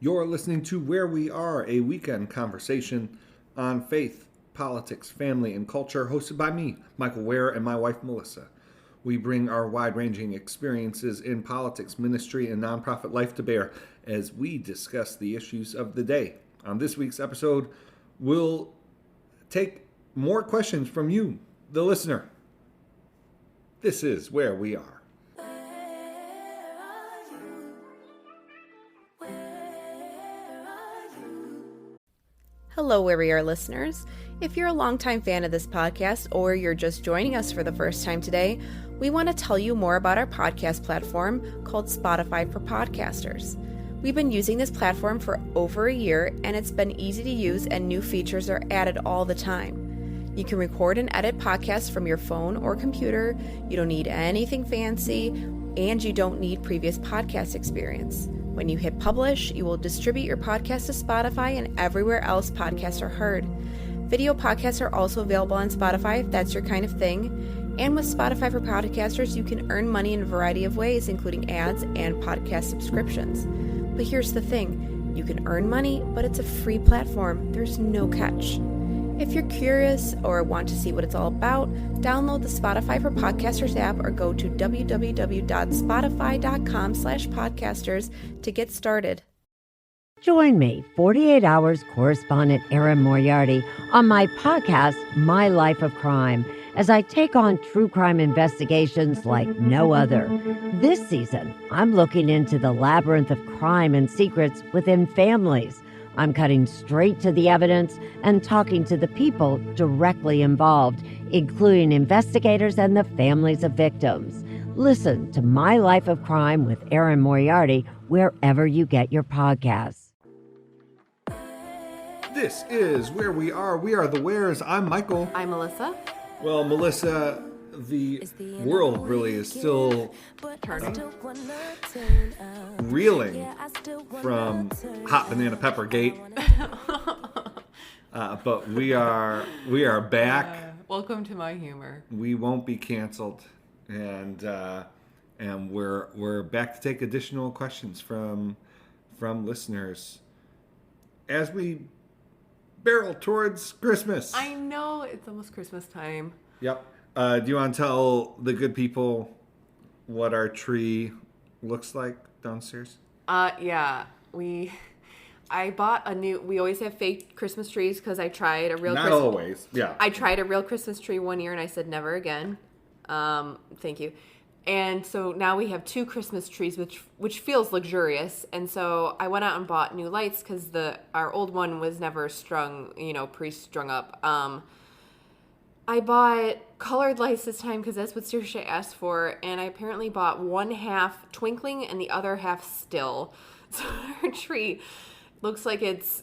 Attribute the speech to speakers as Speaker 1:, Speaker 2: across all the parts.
Speaker 1: You're listening to Where We Are, a weekend conversation on faith, politics, family, and culture, hosted by me, Michael Ware, and my wife, Melissa. We bring our wide-ranging experiences in politics, ministry, and nonprofit life to bear as we discuss the issues of the day. On this week's episode, we'll take more questions from you, the listener. This is Where We Are.
Speaker 2: Hello, Where We Are listeners. If you're a longtime fan of this podcast or you're just joining us for the first time today, we want to tell you more about our podcast platform called Spotify for Podcasters. We've been using this platform for over a year, and it's been easy to use, and new features are added all the time. You can record and edit podcasts from your phone or computer. You don't need anything fancy, and you don't need previous podcast experience. When you hit publish, you will distribute your podcast to Spotify and everywhere else podcasts are heard. Video podcasts are also available on Spotify if that's your kind of thing. And with Spotify for Podcasters, you can earn money in a variety of ways, including ads and podcast subscriptions. But here's the thing, you can earn money, but it's a free platform. There's no catch. If you're curious or want to see what it's all about, download the Spotify for Podcasters app or go to www.spotify.com/podcasters to get started.
Speaker 3: Join me, 48 Hours correspondent Erin Moriarty, on my podcast, My Life of Crime, as I take on true crime investigations like no other. This season, I'm looking into the labyrinth of crime and secrets within families. I'm cutting straight to the evidence and talking to the people directly involved, including investigators and the families of victims. Listen to My Life of Crime with Erin Moriarty wherever you get your podcasts.
Speaker 1: This is Where We Are. We are the Wares. I'm Michael.
Speaker 2: I'm Melissa.
Speaker 1: Well, Melissa, the world really is still reeling from Hot Banana Pepper Gate. But we are back.
Speaker 4: Welcome to my humor.
Speaker 1: We won't be canceled, and we're back to take additional questions from listeners as we barrel towards Christmas.
Speaker 4: I know, it's almost Christmas time.
Speaker 1: Yep. Do you want to tell the good people what our tree looks like downstairs?
Speaker 4: Yeah. I bought a new, we always have fake Christmas trees because I tried a real
Speaker 1: Not always, yeah.
Speaker 4: I tried a real Christmas tree one year and I said never again. Thank you. And so now we have two Christmas trees, which feels luxurious. And so I went out and bought new lights because our old one was never pre-strung up. I bought colored lights this time because that's what Saoirse asked for, and I apparently bought one half twinkling and the other half still. So our tree looks like it's,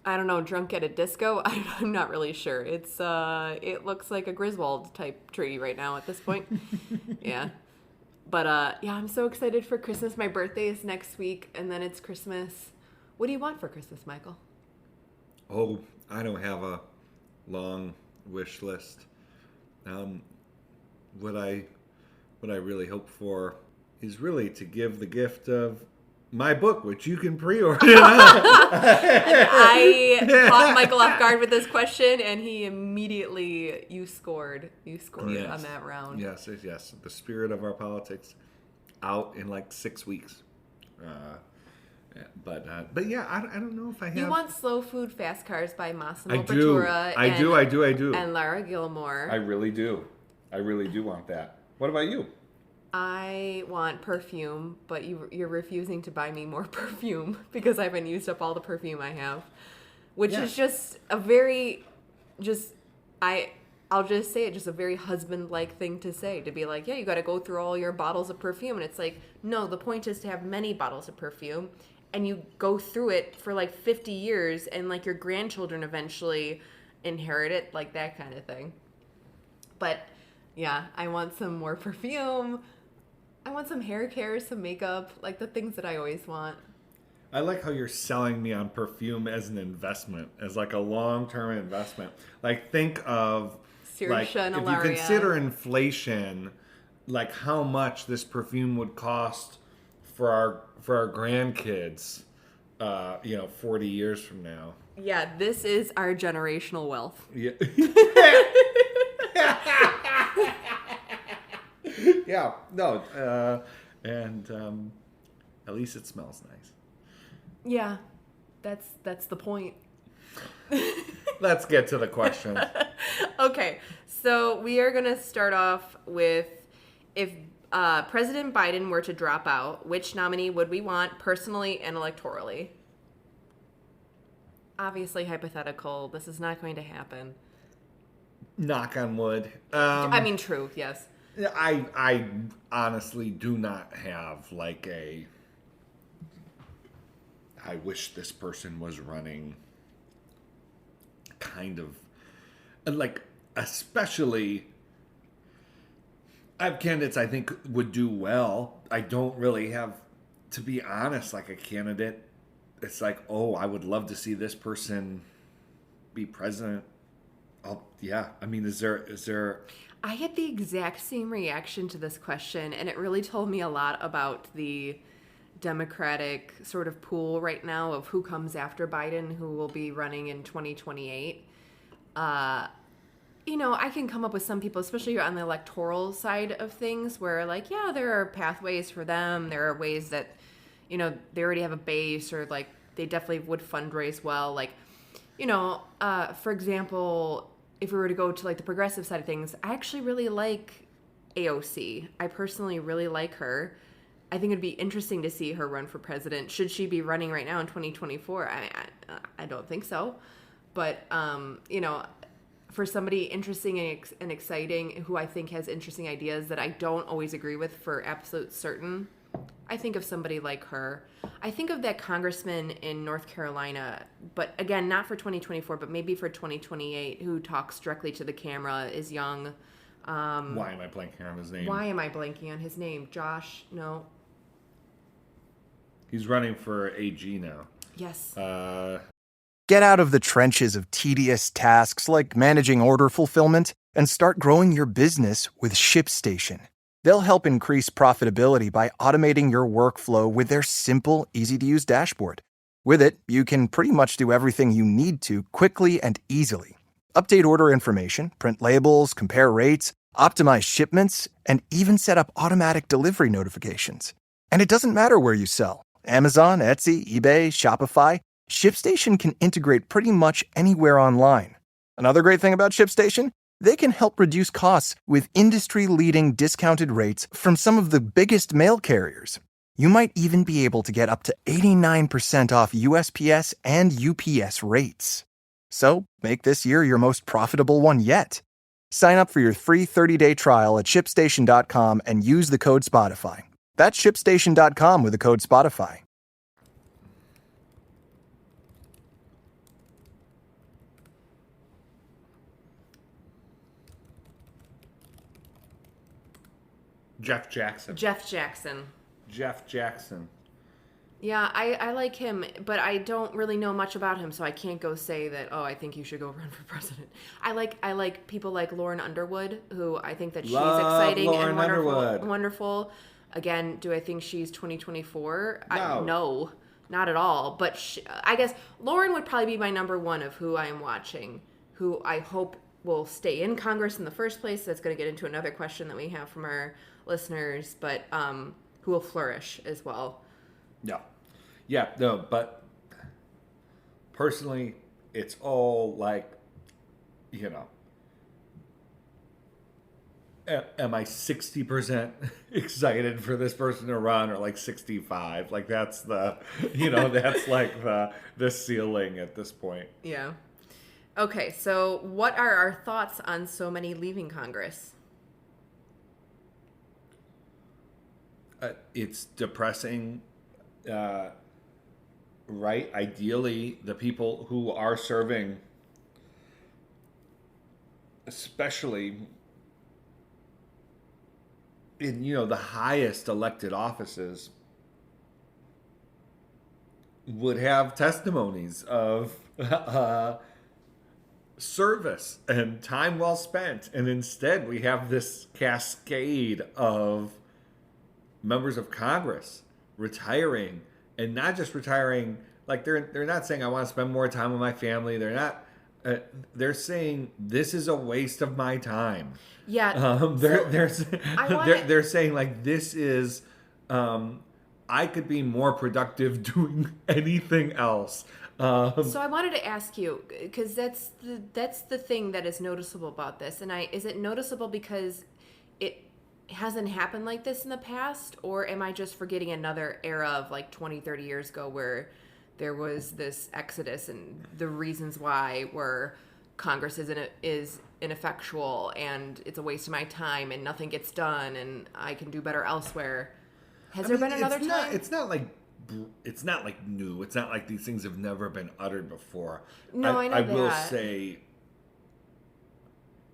Speaker 4: I don't know, drunk at a disco. I'm not really sure. It looks like a Griswold type tree right now at this point. Yeah. But yeah, I'm so excited for Christmas. My birthday is next week, and then it's Christmas. What do you want for Christmas, Michael?
Speaker 1: Oh, I don't have a long wish list. What I really hope for is really to give the gift of my book, which you can pre-order.
Speaker 4: I caught Michael off guard with this question, and he immediately, you scored yes. On that round.
Speaker 1: Yes. The Spirit of Our Politics, out in like 6 weeks. But yeah, I don't know if I have.
Speaker 4: You want Slow Food Fast Cars by Massimo
Speaker 1: I do.
Speaker 4: Bottura.
Speaker 1: I do.
Speaker 4: And Lara Gilmore.
Speaker 1: I really do want that. What about you?
Speaker 4: I want perfume, but you're refusing to buy me more perfume because I haven't used up all the perfume I have, which is just a very, I'll just say it, just a very husband-like thing to say, to be like, yeah, you got to go through all your bottles of perfume. And it's like, no, the point is to have many bottles of perfume, and you go through it for like 50 years, and like your grandchildren eventually inherit it, like that kind of thing. But yeah, I want some more perfume. I want some hair care, some makeup, like the things that I always want.
Speaker 1: I like how you're selling me on perfume as an investment, as like a long-term investment. Like think of
Speaker 4: Saoirse and
Speaker 1: if
Speaker 4: Ilaria.
Speaker 1: you consider inflation, like how much this perfume would cost for our grandkids 40 years from now.
Speaker 4: Yeah, this is our generational wealth.
Speaker 1: Yeah. Yeah. No. And at least it smells nice.
Speaker 4: Yeah, that's the point.
Speaker 1: Let's get to the questions.
Speaker 4: Okay, so we are going to start off with if President Biden were to drop out, which nominee would we want personally and electorally? Obviously hypothetical. This is not going to happen.
Speaker 1: Knock on wood.
Speaker 4: I mean, true, yes.
Speaker 1: I honestly do not have like I wish this person was running kind of like, especially I have candidates I think would do well. I don't really have, to be honest, like a candidate. It's like, oh, I would love to see this person be president. Yeah. I mean, is there?
Speaker 4: I had the exact same reaction to this question, and it really told me a lot about the Democratic sort of pool right now of who comes after Biden, who will be running in 2028. I can come up with some people, especially on the electoral side of things, where like, yeah, there are pathways for them. There are ways that, they already have a base, or like they definitely would fundraise well. Like, for example, if we were to go to like the progressive side of things, I actually really like AOC. I personally really like her. I think it'd be interesting to see her run for president. Should she be running right now in 2024? I don't think so. But, for somebody interesting and exciting who I think has interesting ideas that I don't always agree with for absolute certain, I think of somebody like her. I think of that congressman in North Carolina, but again, not for 2024, but maybe for 2028, who talks directly to the camera, is young.
Speaker 1: Why am I blanking on his name?
Speaker 4: Why am I blanking on his name? Josh? No.
Speaker 1: He's running for AG now.
Speaker 4: Yes.
Speaker 5: Get out of the trenches of tedious tasks like managing order fulfillment and start growing your business with ShipStation. They'll help increase profitability by automating your workflow with their simple, easy-to-use dashboard. With it, you can pretty much do everything you need to quickly and easily. Update order information, print labels, compare rates, optimize shipments, and even set up automatic delivery notifications. And it doesn't matter where you sell. Amazon, Etsy, eBay, Shopify, ShipStation can integrate pretty much anywhere online. Another great thing about ShipStation? They can help reduce costs with industry-leading discounted rates from some of the biggest mail carriers. You might even be able to get up to 89% off USPS and UPS rates. So, make this year your most profitable one yet. Sign up for your free 30-day trial at ShipStation.com and use the code Spotify. That's ShipStation.com with the code Spotify.
Speaker 1: Jeff Jackson.
Speaker 4: Jeff Jackson. Yeah, I like him, but I don't really know much about him, so I can't go say that, oh, I think you should go run for president. I like people like Lauren Underwood, who I think that she's exciting and wonderful. Again, do I think she's 2024?
Speaker 1: No.
Speaker 4: No, not at all. But I guess Lauren would probably be my number one of who I am watching, who I hope will stay in Congress in the first place. That's going to get into another question that we have from our listeners, but who will flourish as well.
Speaker 1: No, but personally, it's all like, am I 60% excited for this person to run, or like 65? Like that's the, that's like the ceiling at this point.
Speaker 4: Yeah. Okay, so what are our thoughts on so many leaving Congress?
Speaker 1: It's depressing. Right? Ideally, the people who are serving, especially in, the highest elected offices, would have testimonies of service and time well spent. And instead, we have this cascade of members of Congress retiring, and not just retiring like they're not saying I want to spend more time with my family. They're not. They're saying this is a waste of my time.
Speaker 4: Yeah.
Speaker 1: They're saying like this is. I could be more productive doing anything else.
Speaker 4: So I wanted to ask you, because that's the thing that is noticeable about this, and is it noticeable because it hasn't happened like this in the past, or am I just forgetting another era of like 20, 30 years ago where there was this exodus, and the reasons why were Congress is ineffectual, and it's a waste of my time, and nothing gets done, and I can do better elsewhere. Has there been another time?
Speaker 1: It's not like new. It's not like these things have never been uttered before.
Speaker 4: No, I know
Speaker 1: I
Speaker 4: that.
Speaker 1: will say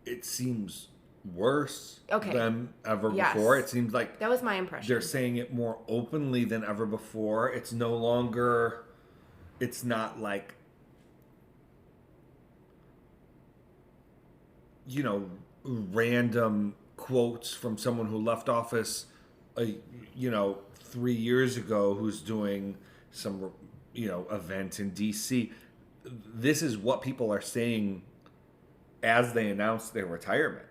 Speaker 1: it seems worse than ever before. It seems like
Speaker 4: that was my impression.
Speaker 1: They're saying it more openly than ever before. It's no longer. It's not like, random quotes from someone who left office 3 years ago who's doing some event in DC. This is what people are saying as they announce their retirement.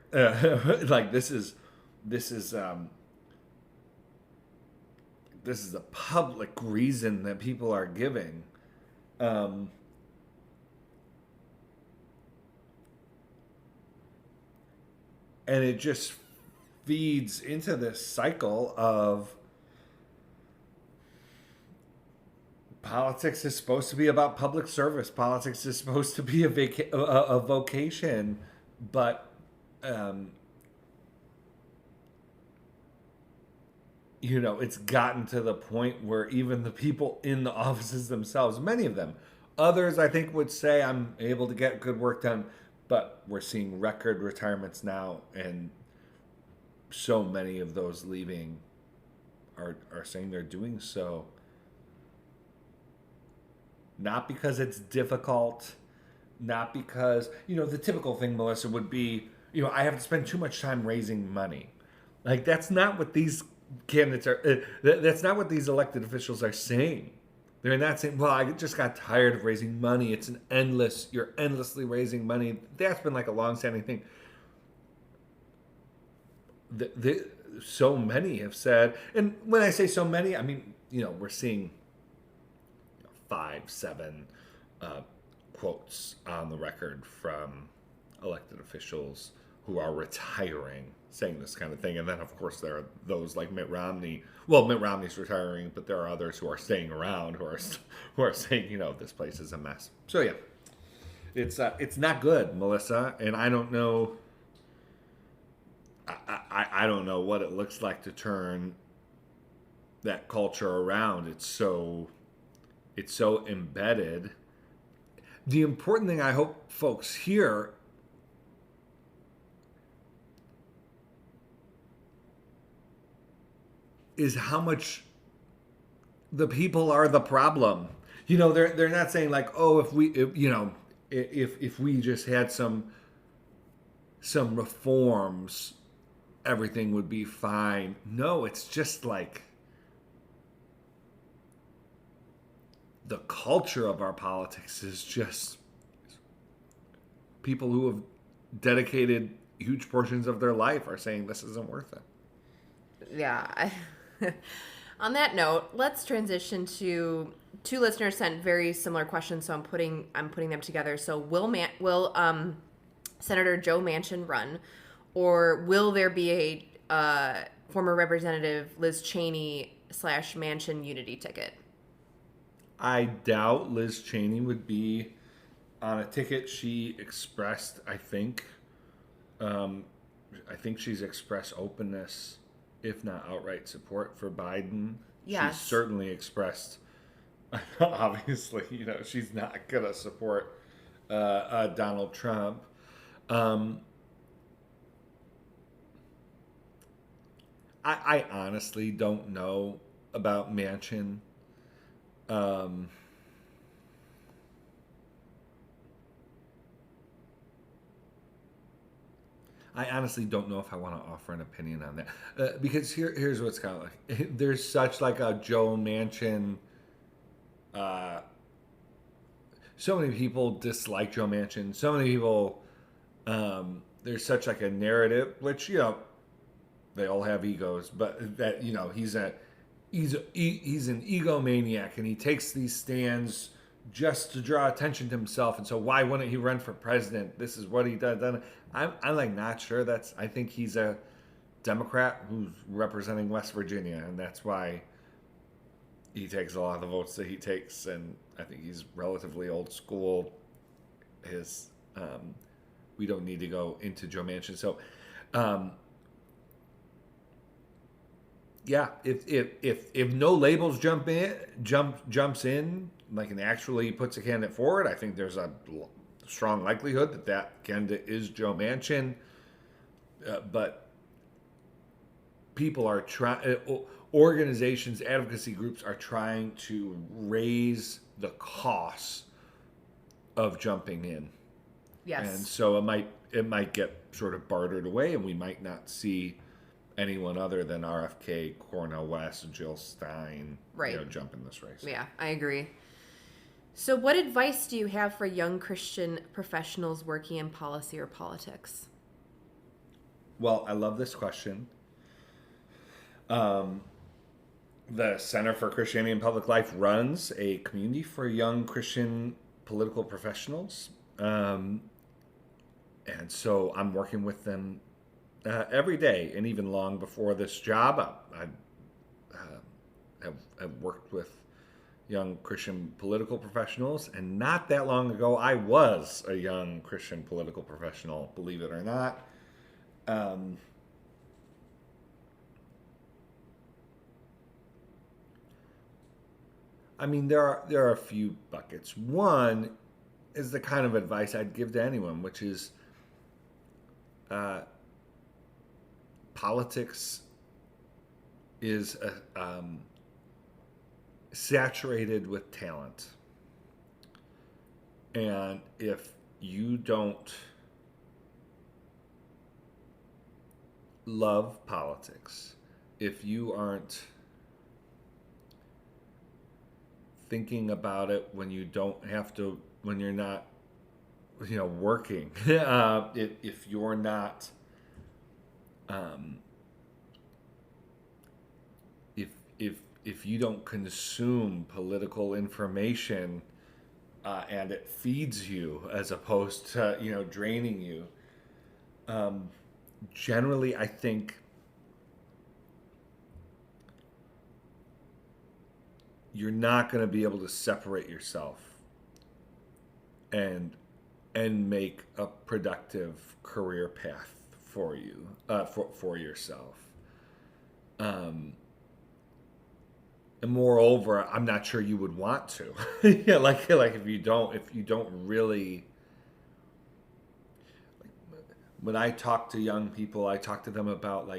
Speaker 1: Like this is a public reason that people are giving. And it just feeds into this cycle of politics is supposed to be about public service. Politics is supposed to be a vocation, but it's gotten to the point where even the people in the offices themselves, many of them, others I think would say I'm able to get good work done, but we're seeing record retirements now, and so many of those leaving are saying they're doing so not because it's difficult, not because, the typical thing, Melissa, would be, I have to spend too much time raising money. Like, that's not what these candidates are, that's not what these elected officials are saying. They're not saying, well, I just got tired of raising money. You're endlessly raising money. That's been like a long-standing thing. So many have said, and when I say so many, I mean, we're seeing 5, 7 quotes on the record from elected officials who are retiring, saying this kind of thing. And then, of course, there are those like Mitt Romney. Well, Mitt Romney's retiring, but there are others who are staying around who are saying, this place is a mess. So yeah, it's not good, Melissa. And I don't know. I don't know what it looks like to turn that culture around. It's so embedded. The important thing I hope folks hear is how much the people are the problem. They're not saying like, oh, if we just had some reforms, everything would be fine. No, it's just like the culture of our politics is just people who have dedicated huge portions of their life are saying this isn't worth it.
Speaker 4: Yeah. On that note, let's transition to two listeners sent very similar questions, so I'm putting them together. So will Senator Joe Manchin run, or will there be a former Representative Liz Cheney / Manchin unity ticket?
Speaker 1: I doubt Liz Cheney would be on a ticket. She expressed, I think she's expressed openness, if not outright support for Biden.
Speaker 4: Yes.
Speaker 1: She's certainly expressed, obviously, she's not going to support Donald Trump. I honestly don't know about Manchin. I honestly don't know if I want to offer an opinion on that, because here's what's kind of like. There's such like a Joe Manchin so many people dislike Joe Manchin. So many people, there's such like a narrative, which, you know, they all have egos, but that, you know, he's an egomaniac, and he takes these stands just to draw attention to himself. And so why wouldn't he run for president? This is what he does. I'm like not sure. I think he's a Democrat who's representing West Virginia, and that's why he takes a lot of the votes that he takes. And I think he's relatively old school. We don't need to go into Joe Manchin. So, yeah, if no labels jumps in, like, and actually puts a candidate forward, I think there's a strong likelihood that candidate is Joe Manchin. But people are trying, organizations, advocacy groups are trying to raise the costs of jumping in.
Speaker 4: Yes.
Speaker 1: And so it might get sort of bartered away, and we might not see anyone other than RFK, Cornel West, Jill Stein,
Speaker 4: right,
Speaker 1: jump in this race.
Speaker 4: Yeah, I agree. So what advice do you have for young Christian professionals working in policy or politics?
Speaker 1: Well, I love this question. The Center for Christianity and Public Life runs a community for young Christian political professionals. And so I'm working with them every day, and even long before this job, I have worked with young Christian political professionals, and not that long ago, I was a young Christian political professional, believe it or not. I mean, there are a few buckets. One is the kind of advice I'd give to anyone, which is politics is saturated with talent. And if you don't love politics, if you aren't thinking about it when you don't have to, when you're not, working, if you're not, if you don't consume political information and it feeds you as opposed to draining you, generally I think you're not going to be able to separate yourself and make a productive career path for you, for yourself. And moreover, I'm not sure you would want to. Yeah, like if you don't really. When I talk to young people, I talk to them about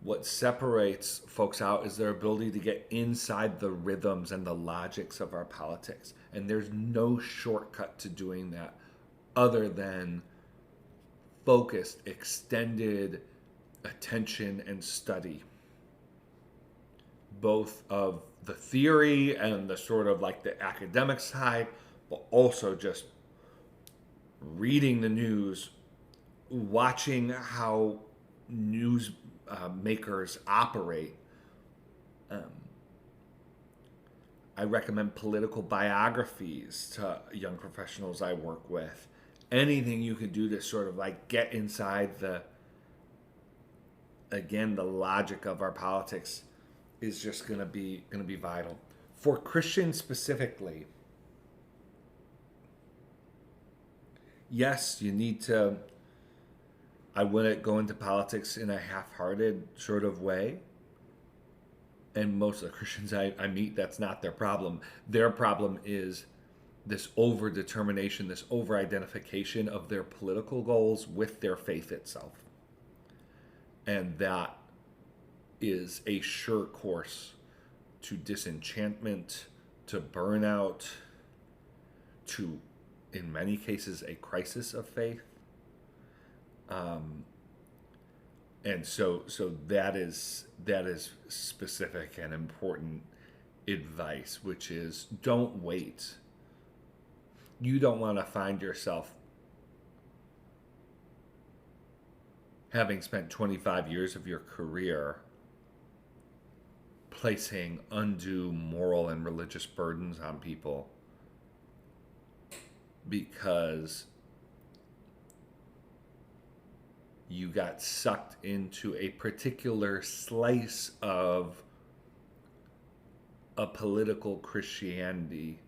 Speaker 1: what separates folks out is their ability to get inside the rhythms and the logics of our politics. And there's no shortcut to doing that other than focused, extended attention and study, both of the theory and the sort of the academic side, but also just reading the news, watching how news makers operate. I recommend political biographies to young professionals I work with. Anything you can do to sort of get inside the logic of our politics is just going to be vital. For Christians specifically, yes, you need to. I wouldn't go into politics in a half-hearted sort of way. And most of the Christians I meet, that's not their problem. Their problem is this over-determination, this over-identification of their political goals with their faith itself. And that is a sure course to disenchantment, to burnout, to, in many cases, a crisis of faith. And so that is specific and important advice, which is don't wait. You don't want to find yourself having spent 25 years of your career placing undue moral and religious burdens on people because you got sucked into a particular slice of a political Christianity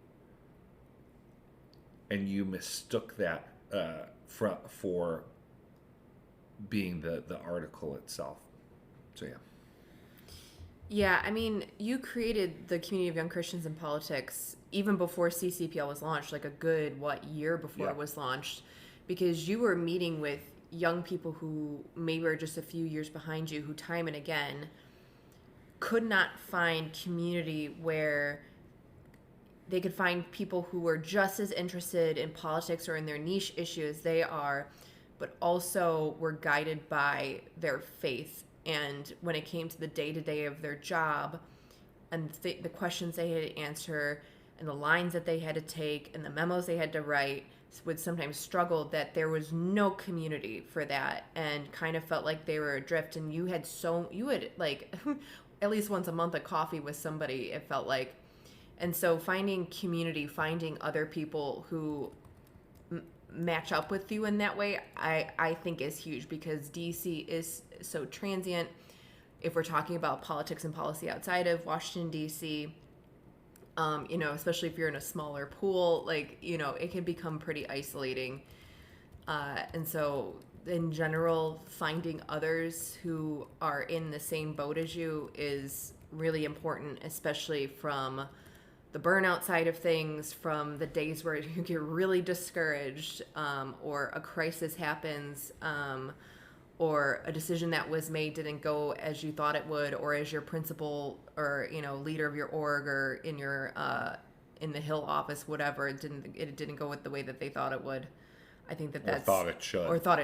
Speaker 1: and you mistook that for being the article itself. So yeah.
Speaker 4: Yeah, I mean, you created the Community of Young Christians in Politics even before CCPL was launched, like a good, year before it was launched, because you were meeting with young people who maybe were just a few years behind you, who time and again could not find community where they could find people who were just as interested in politics or in their niche issues they are, but also were guided by their faith. And when it came to the day-to-day of their job and the questions they had to answer and the lines that they had to take and the memos they had to write, would sometimes struggle that there was no community for that and kind of felt like they were adrift. And you had like at least once a month a coffee with somebody, it felt like. And so finding community, finding other people who match up with you in that way, I think is huge, because DC is so transient. If we're talking about politics and policy outside of Washington, DC, especially if you're in a smaller pool, it can become pretty isolating. And so in general, finding others who are in the same boat as you is really important, especially from the burnout side of things, from the days where you get really discouraged, or a crisis happens, or a decision that was made didn't go as you thought it would, or as your principal or leader of your org or in your in the Hill office, whatever, it didn't go with the way that they thought it would. I think that's
Speaker 1: thought it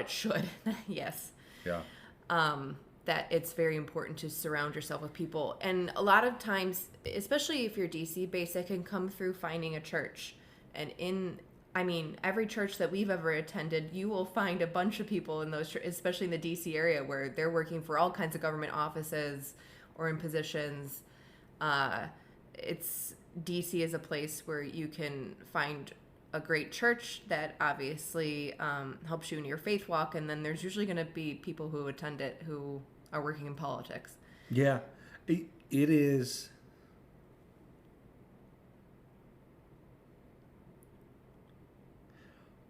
Speaker 1: should.
Speaker 4: Yes.
Speaker 1: Yeah.
Speaker 4: That it's very important to surround yourself with people. And a lot of times, especially if you're DC based, it can come through finding a church. And every church that we've ever attended, you will find a bunch of people in those, especially in the DC area, where they're working for all kinds of government offices or in positions. DC is a place where you can find a great church that obviously helps you in your faith walk. And then there's usually going to be people who attend it who are working in politics.
Speaker 1: Yeah, it is.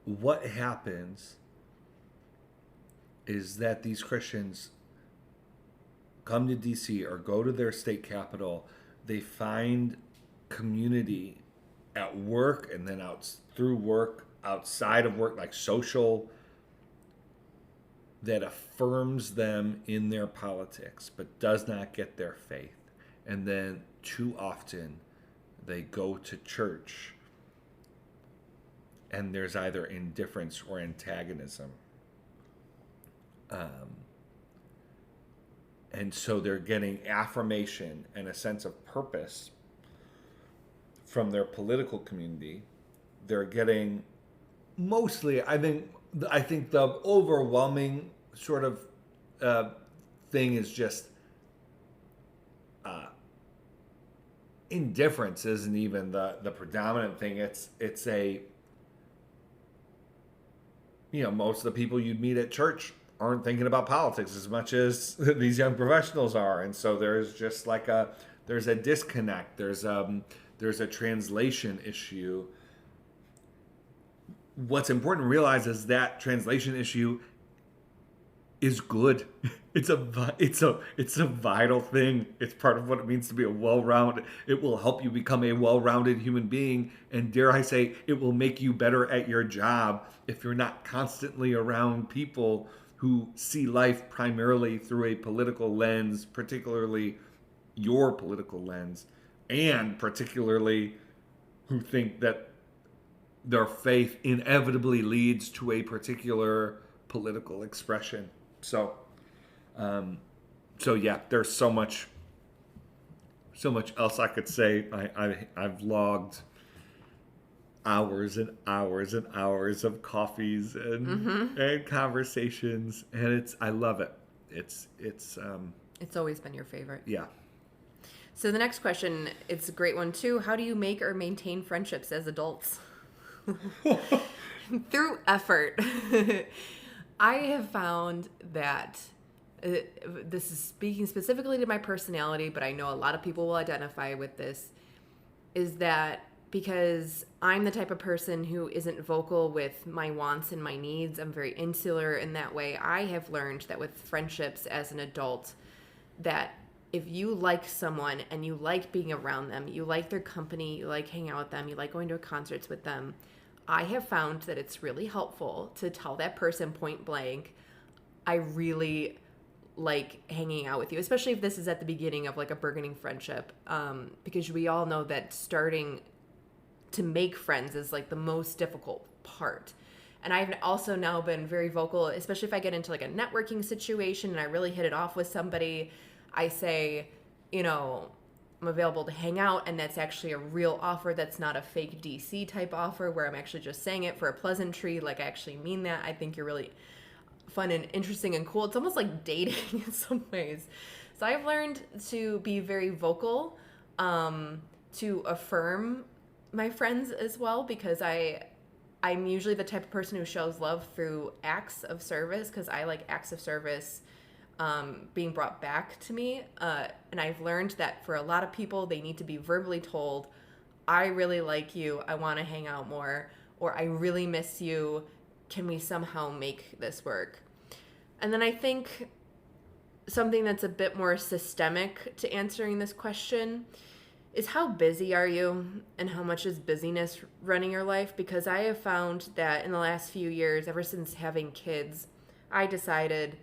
Speaker 1: What happens is that these Christians come to DC or go to their state capital, they find community at work and then through work, outside of work, like social, that affirms them in their politics but does not get their faith. And then too often they go to church and there's either indifference or antagonism. And so they're getting affirmation and a sense of purpose from their political community. They're getting mostly, I think the overwhelming sort of thing is just indifference isn't even the predominant thing. It's a, most of the people you'd meet at church aren't thinking about politics as much as these young professionals are. And so there's just there's a disconnect. There's a translation issue. What's important to realize is that translation issue is good. It's a vital thing. It's part of what it means to be a well-rounded. It will help you become a well-rounded human being, and dare I say, it will make you better at your job if you're not constantly around people who see life primarily through a political lens, particularly your political lens, and particularly who think that their faith inevitably leads to a particular political expression. So yeah, there's so much so much else I could say. I've logged hours and hours and hours of coffees and conversations, and I love it. It's
Speaker 4: always been your favorite.
Speaker 1: Yeah.
Speaker 4: So the next question, it's a great one too. How do you make or maintain friendships as adults? Through effort. I have found that this is speaking specifically to my personality, but I know a lot of people will identify with this, is that because I'm the type of person who isn't vocal with my wants and my needs, I'm very insular in that way. I have learned that with friendships as an adult, that if you like someone and you like being around them, you like their company, you like hanging out with them, you like going to concerts with them, I have found that it's really helpful to tell that person point blank, I really like hanging out with you, especially if this is at the beginning of like a burgeoning friendship, because we all know that starting to make friends is like the most difficult part. And I've also now been very vocal, especially if I get into like a networking situation and I really hit it off with somebody, I say, I'm available to hang out, and that's actually a real offer. That's not a fake DC type offer where I'm actually just saying it for a pleasantry. Like, I actually mean that. I think you're really fun and interesting and cool. It's almost like dating in some ways. So I've learned to be very vocal, to affirm my friends as well, because I'm usually the type of person who shows love through acts of service, because I like acts of service being brought back to me. And I've learned that for a lot of people, they need to be verbally told, I really like you, I want to hang out more, or I really miss you, can we somehow make this work? And then I think something that's a bit more systemic to answering this question is, how busy are you and how much is busyness running your life? Because I have found that in the last few years, ever since having kids, I decided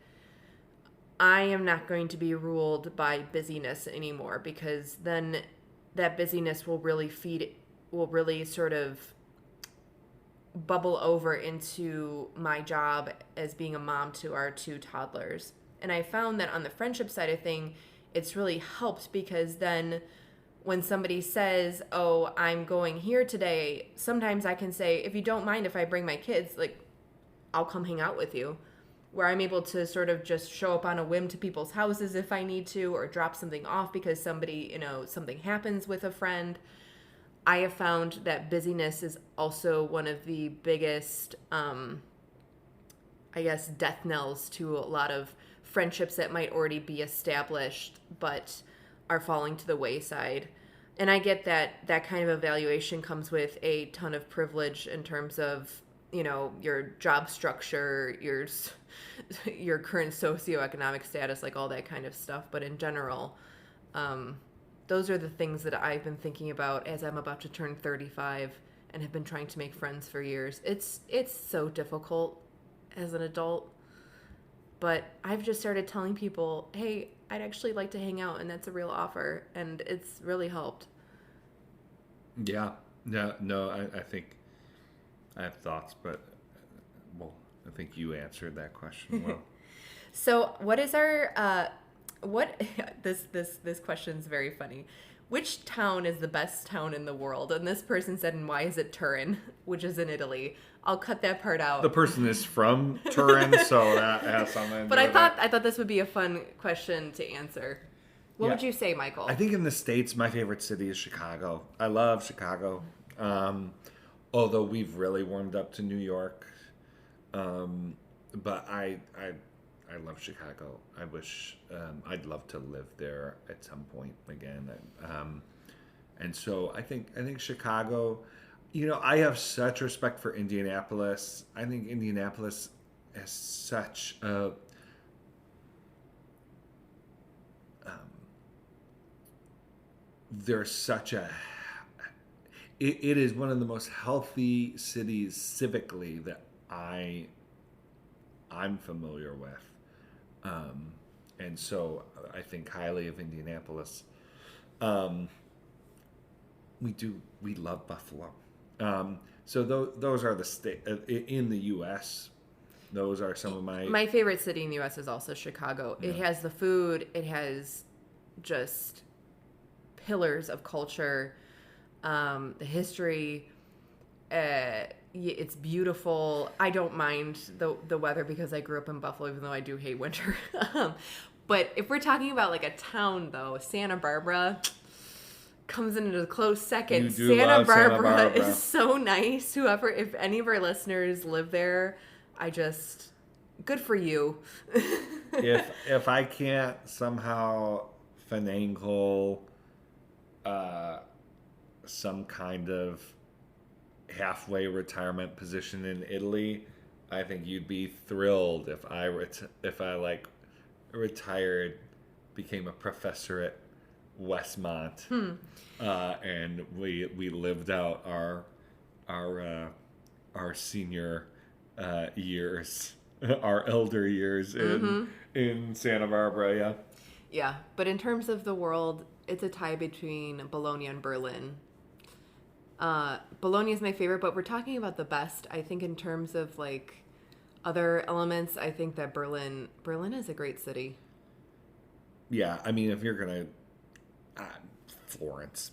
Speaker 4: I am not going to be ruled by busyness anymore, because then that busyness will really sort of bubble over into my job as being a mom to our 2 toddlers. And I found that on the friendship side of thing, it's really helped, because then when somebody says, oh, I'm going here today, sometimes I can say, if you don't mind if I bring my kids, like, I'll come hang out with you. Where I'm able to sort of just show up on a whim to people's houses if I need to, or drop something off because somebody, something happens with a friend. I have found that busyness is also one of the biggest, death knells to a lot of friendships that might already be established but are falling to the wayside. And I get that that kind of evaluation comes with a ton of privilege in terms of, your job structure, your current socioeconomic status, like all that kind of stuff. But in general, those are the things that I've been thinking about as I'm about to turn 35 and have been trying to make friends for years. It's so difficult as an adult, but I've just started telling people, hey, I'd actually like to hang out, and that's a real offer, and it's really helped.
Speaker 1: Yeah. No, I think I have thoughts, but I think you answered that question well.
Speaker 4: So what is our, this question's very funny. Which town is the best town in the world? And this person said, and why is it Turin, which is in Italy? I'll cut that part out.
Speaker 1: The person is from Turin, so that has something.
Speaker 4: But I thought this would be a fun question to answer. What would you say, Michael?
Speaker 1: I think in the States, my favorite city is Chicago. I love Chicago. Although we've really warmed up to New York. But I love Chicago. I wish I'd love to live there at some point again. And so I think Chicago. I have such respect for Indianapolis. I think Indianapolis has such a there's such a it is one of the most healthy cities civically that I'm familiar with. And so I think highly of Indianapolis. We love Buffalo. So those are the state in the U.S. Those are some of my
Speaker 4: favorite city in the U.S. is also Chicago. Yeah. It has the food. It has just pillars of culture, the history. It's beautiful. I don't mind the weather because I grew up in Buffalo, even though I do hate winter. But if we're talking about like a town, though, Santa Barbara comes into a close second.
Speaker 1: You do love Santa Barbara
Speaker 4: is so nice. If any of our listeners live there, good for you.
Speaker 1: if I can't somehow finagle some kind of halfway retirement position in Italy, I think you'd be thrilled if I retired, became a professor at Westmont, and we lived out our senior years, our elder years in Santa Barbara. Yeah.
Speaker 4: Yeah, but in terms of the world, it's a tie between Bologna and Berlin. Bologna is my favorite, but we're talking about the best. I think in terms of like other elements, I think that Berlin is a great city.
Speaker 1: Yeah, I mean, if you're gonna Florence.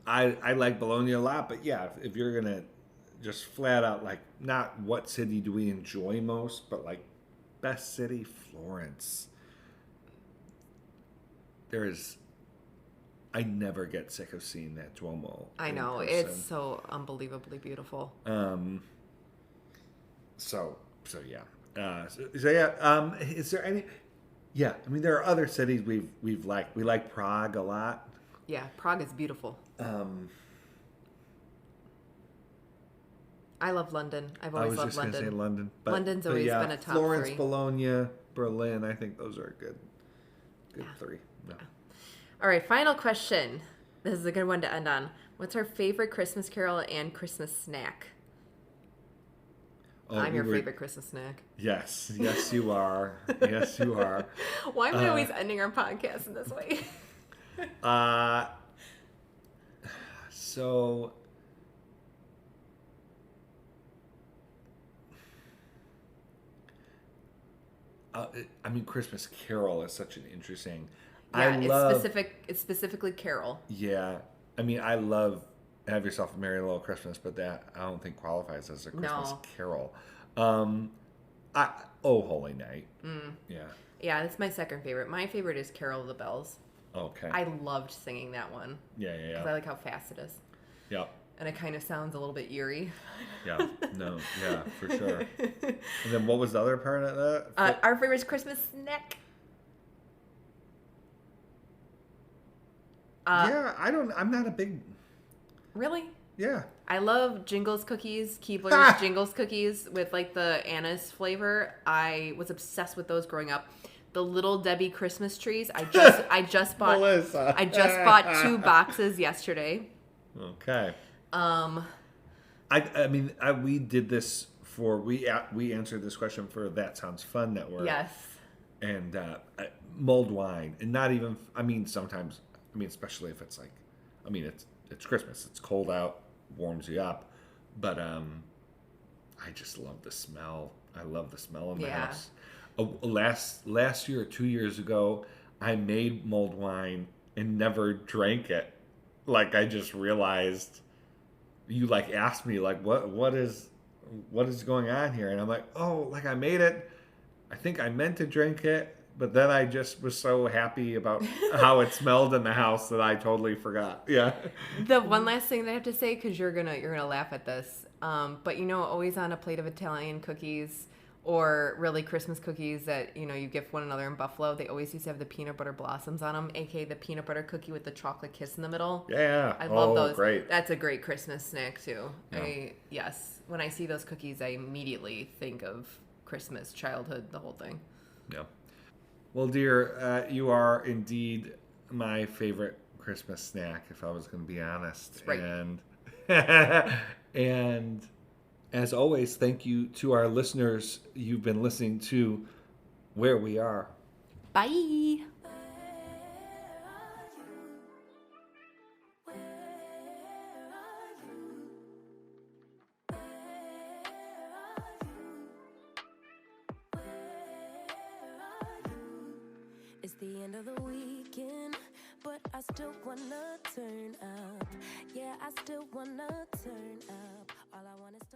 Speaker 1: I like Bologna a lot, but yeah, if you're gonna just flat out like not what city do we enjoy most, but like best city, Florence. I never get sick of seeing that Duomo.
Speaker 4: I know, it's so unbelievably beautiful.
Speaker 1: So yeah. Is there any? Yeah, I mean there are other cities we've liked. We like Prague a lot.
Speaker 4: Yeah, Prague is beautiful. I love London. I've always loved London.
Speaker 1: I was just gonna say London.
Speaker 4: London's always been a top
Speaker 1: Florence,
Speaker 4: 3.
Speaker 1: Bologna, Berlin. I think those are good 3. No.
Speaker 4: All right, final question. This is a good one to end on. What's our favorite Christmas carol and Christmas snack? I'm your favorite Christmas snack.
Speaker 1: Yes, you are. Yes, you are.
Speaker 4: Why am I always ending our podcast in this way?
Speaker 1: So I mean, Christmas Carol is such an interesting.
Speaker 4: Yeah, it's specifically Carol.
Speaker 1: Yeah, I mean, I love Have Yourself a Merry Little Christmas, but that I don't think qualifies as a Christmas Carol. Oh Holy Night. Yeah.
Speaker 4: Yeah, that's my second favorite. My favorite is Carol of the Bells.
Speaker 1: Okay.
Speaker 4: I loved singing that one.
Speaker 1: Yeah.
Speaker 4: Because I like how fast it is.
Speaker 1: Yep.
Speaker 4: And it kind of sounds a little bit eerie.
Speaker 1: Yeah. No. Yeah, for sure. And then what was the other part of that?
Speaker 4: Our favorite is Christmas snack.
Speaker 1: I'm not a big...
Speaker 4: Really?
Speaker 1: Yeah.
Speaker 4: I love Jingles cookies, Keebler's Jingles cookies with like the anise flavor. I was obsessed with those growing up. The Little Debbie Christmas trees. I just bought
Speaker 1: Melissa.
Speaker 4: I just bought 2 boxes yesterday.
Speaker 1: Okay. We did this we answered this question for That Sounds Fun Network.
Speaker 4: Yes.
Speaker 1: And mulled wine, and not even. I mean, sometimes. I mean, especially if it's like, I mean, it's Christmas. It's cold out, warms you up, but I just love the smell. I love the smell in the house. Last year or 2 years ago, I made mulled wine and never drank it. Like I just realized, you like asked me like what is going on here, and I'm like, oh, like I made it. I think I meant to drink it. But then I just was so happy about how it smelled in the house that I totally forgot. Yeah.
Speaker 4: The one last thing that I have to say, because you're gonna laugh at this, but always on a plate of Italian cookies or really Christmas cookies that you gift one another in Buffalo, they always used to have the peanut butter blossoms on them, aka the peanut butter cookie with the chocolate kiss in the middle.
Speaker 1: Yeah.
Speaker 4: I love those.
Speaker 1: Great.
Speaker 4: That's a great Christmas snack too.
Speaker 1: Yeah.
Speaker 4: When I see those cookies, I immediately think of Christmas, childhood, the whole thing.
Speaker 1: Yeah. Well, dear, you are indeed my favorite Christmas snack, if I was going to be honest.
Speaker 4: Right.
Speaker 1: And as always, thank you to our listeners. You've been listening to Where We Are.
Speaker 4: Bye.
Speaker 6: It's the end of the weekend, but I still wanna turn up. Yeah, I still wanna turn up. All I want is to